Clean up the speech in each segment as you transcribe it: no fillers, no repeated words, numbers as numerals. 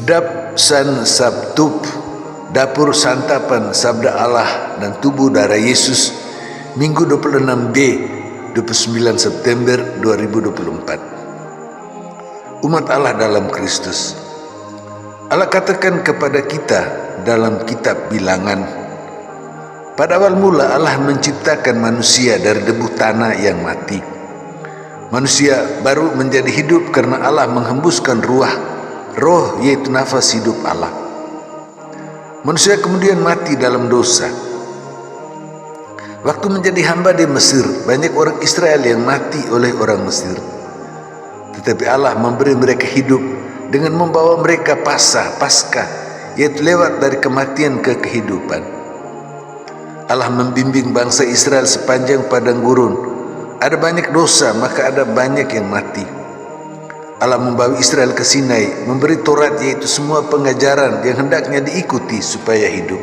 Dap San Sabtub, dapur santapan sabda Allah dan tubuh darah Yesus, Minggu 26B 29 September 2024. Umat Allah dalam Kristus. Allah katakan kepada kita dalam kitab Bilangan, pada awal mula Allah menciptakan manusia dari debu tanah yang mati. Manusia baru menjadi hidup karena Allah menghembuskan roh yaitu nafas hidup Allah. Manusia kemudian mati dalam dosa. Waktu menjadi hamba di Mesir, banyak orang Israel yang mati oleh orang Mesir. Tetapi Allah memberi mereka hidup dengan membawa mereka Paskah, yaitu lewat dari kematian ke kehidupan. Allah membimbing bangsa Israel sepanjang padang gurun. Ada banyak dosa, maka ada banyak yang mati. Allah membawa Israel ke Sinai, memberi Taurat, yaitu semua pengajaran yang hendaknya diikuti supaya hidup.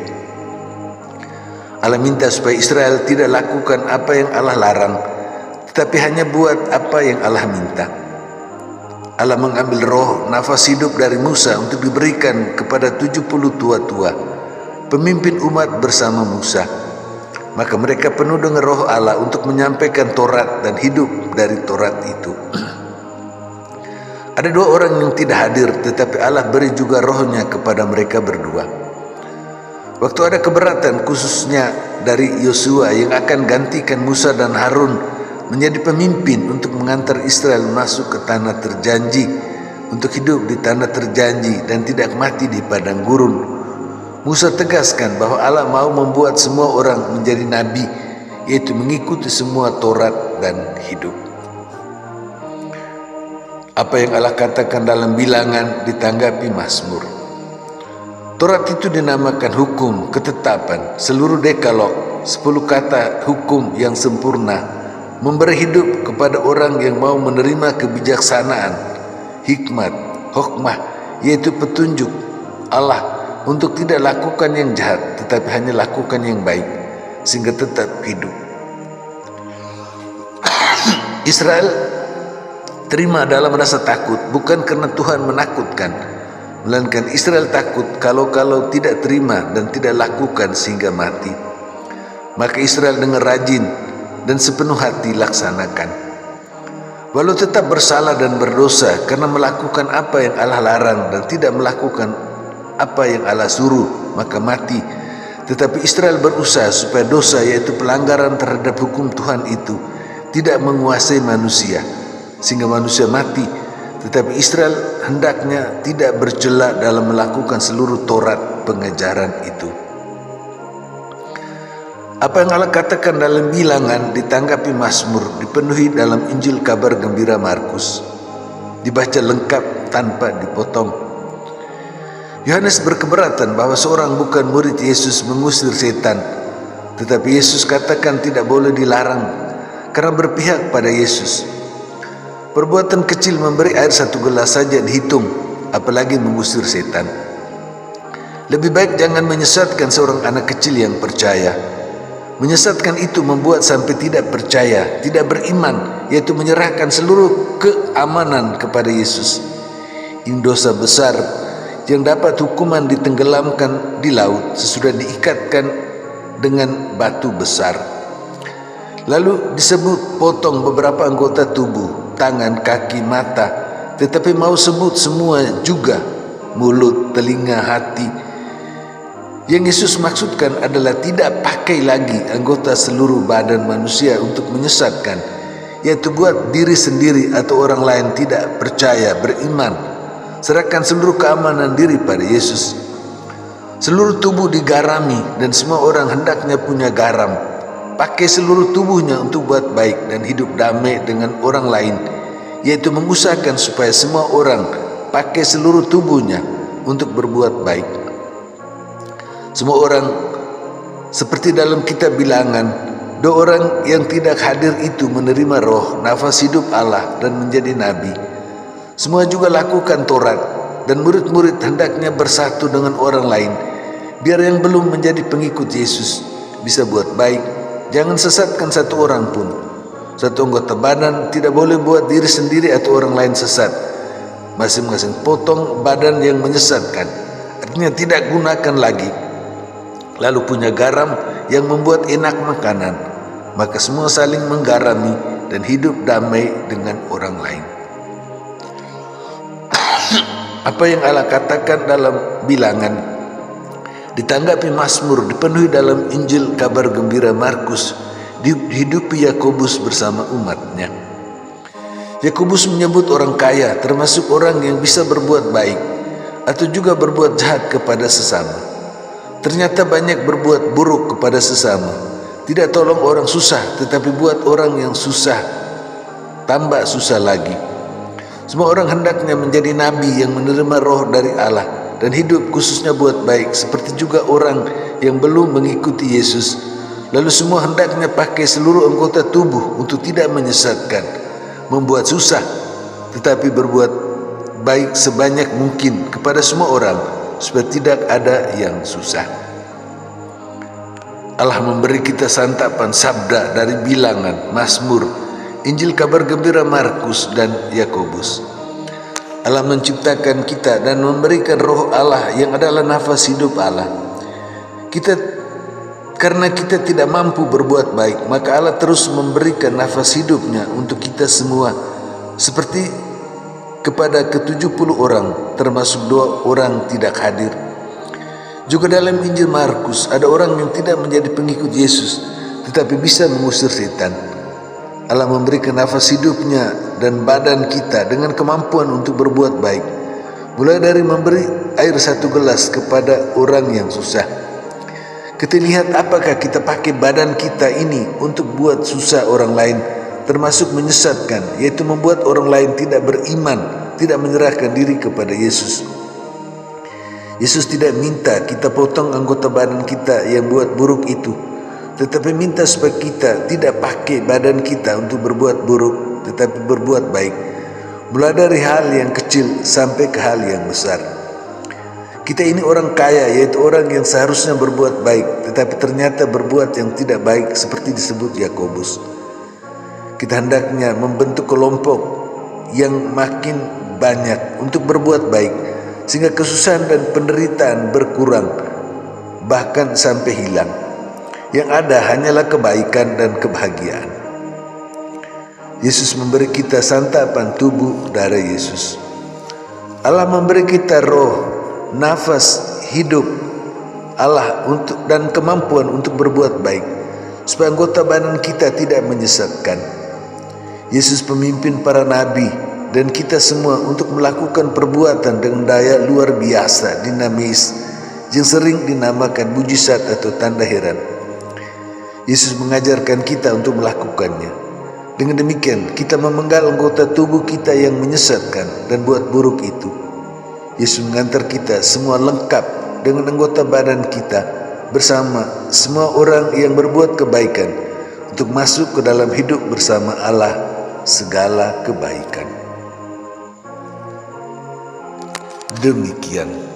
Allah minta supaya Israel tidak lakukan apa yang Allah larang, tetapi hanya buat apa yang Allah minta. Allah mengambil roh nafas hidup dari Musa untuk diberikan kepada 70 tua-tua, pemimpin umat bersama Musa. Maka mereka penuh dengan roh Allah untuk menyampaikan Taurat dan hidup dari Taurat itu. Ada dua orang yang tidak hadir, tetapi Allah beri juga rohnya kepada mereka berdua. Waktu ada keberatan khususnya dari Yosua yang akan gantikan Musa dan Harun menjadi pemimpin untuk mengantar Israel masuk ke tanah terjanji, untuk hidup di tanah terjanji dan tidak mati di padang gurun. Musa tegaskan bahwa Allah mau membuat semua orang menjadi nabi, yaitu mengikuti semua Taurat dan hidup. Apa yang Allah katakan dalam Bilangan ditanggapi Mazmur. Taurat itu dinamakan hukum, ketetapan, seluruh dekalog, 10 kata hukum yang sempurna, memberi hidup kepada orang yang mau menerima kebijaksanaan, hikmat, hokmah, yaitu petunjuk Allah untuk tidak lakukan yang jahat, tetapi hanya lakukan yang baik, sehingga tetap hidup. Israel terima dalam rasa takut, bukan karena Tuhan menakutkan, melainkan Israel takut kalau tidak terima dan tidak lakukan sehingga mati. Maka Israel dengan rajin dan sepenuh hati laksanakan. Walau tetap bersalah dan berdosa karena melakukan apa yang Allah larang dan tidak melakukan apa yang Allah suruh, maka mati. Tetapi Israel berusaha supaya dosa, yaitu pelanggaran terhadap hukum Tuhan itu, tidak menguasai manusia, sehingga manusia mati. Tetapi Israel hendaknya tidak bercela dalam melakukan seluruh Taurat pengajaran itu. Apa yang Allah katakan dalam Bilangan ditanggapi Mazmur, dipenuhi dalam Injil Kabar Gembira Markus, dibaca lengkap tanpa dipotong. Yohanes berkeberatan bahwa seorang bukan murid Yesus mengusir setan, tetapi Yesus katakan tidak boleh dilarang karena berpihak pada Yesus. Perbuatan kecil memberi air 1 gelas saja dihitung, apalagi mengusir setan. Lebih baik jangan menyesatkan seorang anak kecil yang percaya. Menyesatkan itu membuat sampai tidak percaya, tidak beriman, yaitu menyerahkan seluruh keamanan kepada Yesus. Ini dosa besar yang dapat hukuman ditenggelamkan di laut sesudah diikatkan dengan batu besar. Lalu disebut potong beberapa anggota tubuh, tangan, kaki, mata, tetapi mau sebut semua juga, mulut, telinga, hati. Yang Yesus maksudkan adalah tidak pakai lagi anggota seluruh badan manusia untuk menyesatkan, yaitu buat diri sendiri atau orang lain tidak percaya, beriman. Serahkan seluruh keamanan diri pada Yesus. Seluruh tubuh digarami dan semua orang hendaknya punya garam. Pakai seluruh tubuhnya untuk buat baik dan hidup damai dengan orang lain, yaitu mengusahakan supaya semua orang pakai seluruh tubuhnya untuk berbuat baik. Semua orang seperti dalam kitab Bilangan, 2 orang yang tidak hadir itu menerima roh nafas hidup Allah dan menjadi nabi. Semua juga lakukan Taurat, dan murid-murid hendaknya bersatu dengan orang lain, biar yang belum menjadi pengikut Yesus bisa buat baik. Jangan sesatkan satu orang pun. Satu anggota badan tidak boleh buat diri sendiri atau orang lain sesat. masing-masing potong badan yang menyesatkan, artinya tidak gunakan lagi, lalu punya garam yang membuat enak makanan, maka semua saling menggarami dan hidup damai dengan orang lain. Apa yang Allah katakan dalam Bilangan ditanggapi Mazmur, dipenuhi dalam Injil kabar gembira Markus, dihidupi Yakobus bersama umatnya. Yakobus menyebut orang kaya termasuk orang yang bisa berbuat baik atau juga berbuat jahat kepada sesama. Ternyata banyak berbuat buruk kepada sesama, tidak tolong orang susah, tetapi buat orang yang susah tambah susah lagi. Semua orang hendaknya menjadi nabi yang menerima roh dari Allah dan hidup khususnya buat baik, seperti juga orang yang belum mengikuti Yesus. Lalu semua hendaknya pakai seluruh anggota tubuh untuk tidak menyesatkan, membuat susah, tetapi berbuat baik sebanyak mungkin kepada semua orang, supaya tidak ada yang susah. Allah memberi kita santapan sabda dari Bilangan, Mazmur, Injil kabar gembira Markus dan Yakobus. Allah menciptakan kita dan memberikan roh Allah yang adalah nafas hidup Allah. Karena kita tidak mampu berbuat baik, maka Allah terus memberikan nafas hidupnya untuk kita semua, seperti kepada ke-70 orang, termasuk 2 orang tidak hadir. Juga dalam Injil Markus ada orang yang tidak menjadi pengikut Yesus, tetapi bisa mengusir setan. Allah memberikan nafas hidupnya dan badan kita dengan kemampuan untuk berbuat baik, mulai dari memberi air 1 gelas kepada orang yang susah. Kita lihat apakah kita pakai badan kita ini untuk buat susah orang lain, termasuk menyesatkan, yaitu membuat orang lain tidak beriman, tidak menyerahkan diri kepada Yesus. Yesus tidak minta kita potong anggota badan kita yang buat buruk itu, tetapi minta supaya kita tidak pakai badan kita untuk berbuat buruk, tetapi berbuat baik, mulai dari hal yang kecil sampai ke hal yang besar. Kita ini orang kaya, yaitu orang yang seharusnya berbuat baik, tetapi ternyata berbuat yang tidak baik, seperti disebut Yakobus. Kita hendaknya membentuk kelompok yang makin banyak untuk berbuat baik, sehingga kesusahan dan penderitaan berkurang, bahkan sampai hilang. Yang ada hanyalah kebaikan dan kebahagiaan. Yesus memberi kita santapan tubuh darah Yesus. Allah memberi kita roh, nafas hidup Allah dan kemampuan untuk berbuat baik, supaya anggota badan kita tidak menyesatkan. Yesus pemimpin para nabi dan kita semua untuk melakukan perbuatan dengan daya luar biasa, dinamis, yang sering dinamakan mujizat atau tanda heran. Yesus mengajarkan kita untuk melakukannya. Dengan demikian kita memenggal anggota tubuh kita yang menyesatkan dan buat buruk itu. Yesus mengantar kita semua lengkap dengan anggota badan kita bersama semua orang yang berbuat kebaikan untuk masuk ke dalam hidup bersama Allah segala kebaikan. Demikian.